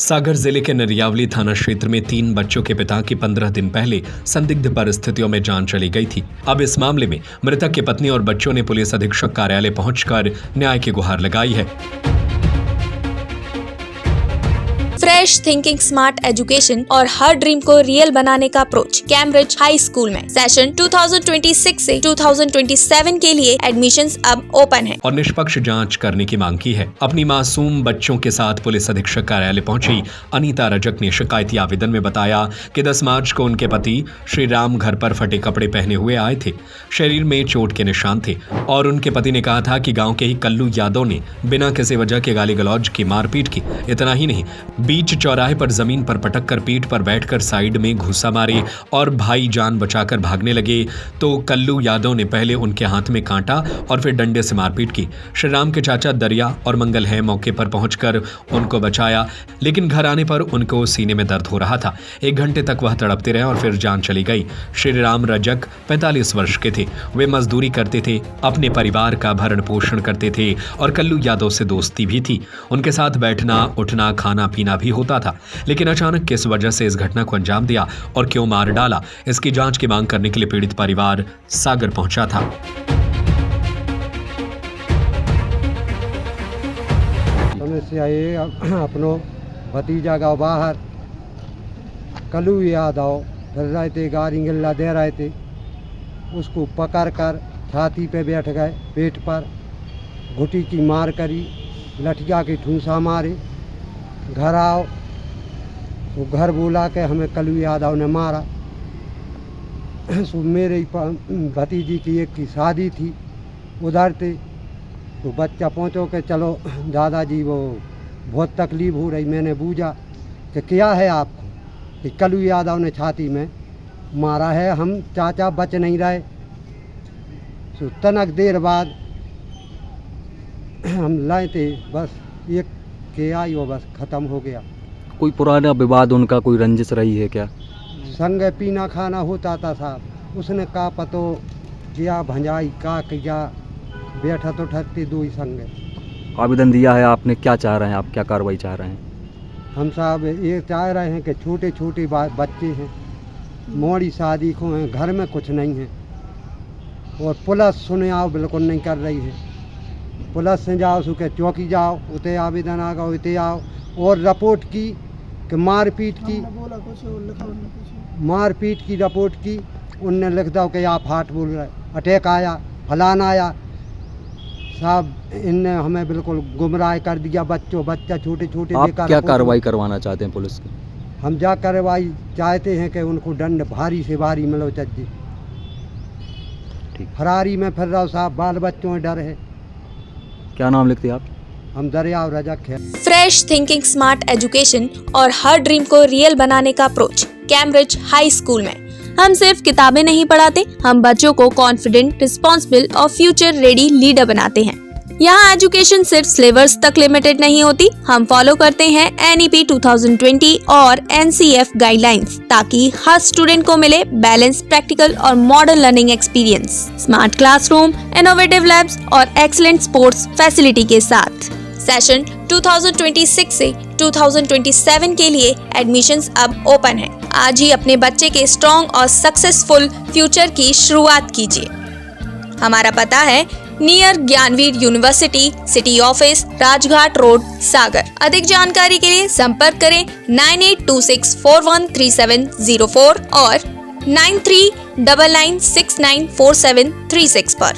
सागर जिले के नरियावली थाना क्षेत्र में 3 बच्चों के पिता की 15 दिन पहले संदिग्ध परिस्थितियों में जान चली गई थी। अब इस मामले में मृतक की पत्नी और बच्चों ने पुलिस अधीक्षक कार्यालय पहुंचकर न्याय की गुहार लगाई है। फ्रेश थिंकिंग, स्मार्ट एजुकेशन और हर ड्रीम को रियल बनाने का अप्रोच कैम्ब्रिज हाई स्कूल में सेशन 2026 से 2027 के लिए एडमिशंस अब ओपन है और निष्पक्ष जांच करने की मांग की है। अपनी मासूम बच्चों के साथ पुलिस अधीक्षक कार्यालय पहुंची अनीता रजक ने शिकायती आवेदन में बताया कि 10 मार्च को उनके पति श्री राम घर पर फटे कपड़े पहने हुए आए थे। शरीर में चोट के निशान थे और उनके पति ने कहा था कि गाँव के ही कल्लू यादव ने बिना किसी वजह के गाली गलौज की, मारपीट की। इतना ही नहीं, बीच चौराहे पर जमीन पर पटक कर पीठ पर बैठकर साइड में घुसा मारे और भाई जान बचाकर भागने लगे तो कल्लू यादव ने पहले उनके हाथ में कांटा और फिर डंडे से मारपीट की। श्री राम के चाचा दरिया और मंगल है मौके पर पहुंचकर उनको बचाया, लेकिन घर आने पर उनको सीने में दर्द हो रहा था। 1 घंटे तक वह तड़पते रहे और फिर जान चली गई। श्री राम रजक 45 वर्ष के थे। वे मजदूरी करते थे, अपने परिवार का भरण पोषण करते थे और कल्लू यादव से दोस्ती भी थी। उनके साथ बैठना, उठना, खाना पीना भी होता था। लेकिन अचानक किस वजह से इस घटना को अंजाम दिया और क्यों मार डाला, इसकी जांच की मांग करने के लिए पीड़ित परिवार सागर पहुंचा था। समस्या ये अपनो भतीजा का बाहर कल्लू यादव फिर रहे थे, गाड़ी गिल्ला दे रहे थे, उसको पकड़ कर छाती पे बैठ गए, पेट पर घुटी की मार करी, लठिया की ठूंसा मारे। घर आओ तो घर बुला के हमें कल्लू यादव ने मारा। सो मेरे भतीजी की एक की शादी थी उधर थे, तो बच्चा पहुँचो के चलो दादाजी वो बहुत तकलीफ़ हो रही। मैंने पूछा कि क्या है आपको, कि कल्लू यादव ने छाती में मारा है। हम चाचा बच नहीं रहे। सो तनक देर बाद हम लाए थे, बस एक के आई वो बस ख़त्म हो गया। कोई पुराना विवाद उनका, कोई रंजिश रही है क्या? संग पीना खाना होता था साहब। उसने का पतो किया भंजाई का किया, बैठा तो ठहरते 2 ही संग। आवेदन दिया है आपने, क्या चाह रहे हैं आप, क्या कार्रवाई चाह रहे हैं? हम साहब ये चाह रहे हैं कि छोटे छोटे बच्चे हैं, मोड़ी शादी को हैं, घर में कुछ नहीं है और पुलिस सुने आओ बिल्कुल नहीं कर रही है। पुलिस से जाओ सुखे चौकी जाओ, उते आवेदन आ गए, उते आओ और रिपोर्ट की कि मारपीट की रिपोर्ट की। उनने लिख दो कि आप हाथ बोल रहे, अटैक आया, फलान आया। साहब इनने हमें बिल्कुल गुमराह कर दिया। बच्चा छोटे छोटे। आप क्या कार्रवाई करवाना चाहते हैं पुलिस की? हम जा कार्रवाई चाहते हैं कि उनको दंड भारी से भारी मिलो चाहिए। फरारी में फिर रहो साहब, बाल बच्चों में डर है। क्या नाम लिखते हैं आप? हम दरिया रजक है। फ्रेश थिंकिंग, स्मार्ट एजुकेशन और हर ड्रीम को रियल बनाने का अप्रोच कैम्ब्रिज हाई स्कूल में। हम सिर्फ किताबें नहीं पढ़ाते, हम बच्चों को कॉन्फिडेंट, रिस्पॉन्सिबल और फ्यूचर रेडी लीडर बनाते हैं। यहाँ एजुकेशन सिर्फ सिलेबस तक लिमिटेड नहीं होती, हम फॉलो करते हैं NEP 2020 और NCF गाइडलाइंस, ताकि हर स्टूडेंट को मिले बैलेंस, प्रैक्टिकल और modern learning experience, smart classroom, innovative labs और एक्सीलेंट स्पोर्ट्स फैसिलिटी के साथ। सेशन 2026 से 2027 के लिए एडमिशंस अब ओपन है। आज ही अपने बच्चे के स्ट्रॉन्ग और सक्सेसफुल फ्यूचर की शुरुआत कीजिए। हमारा पता है near Gyanveer university, city office, Rajghat road, Sagar. अधिक जानकारी के लिए संपर्क करें 9826413704 और 9399694736 पर।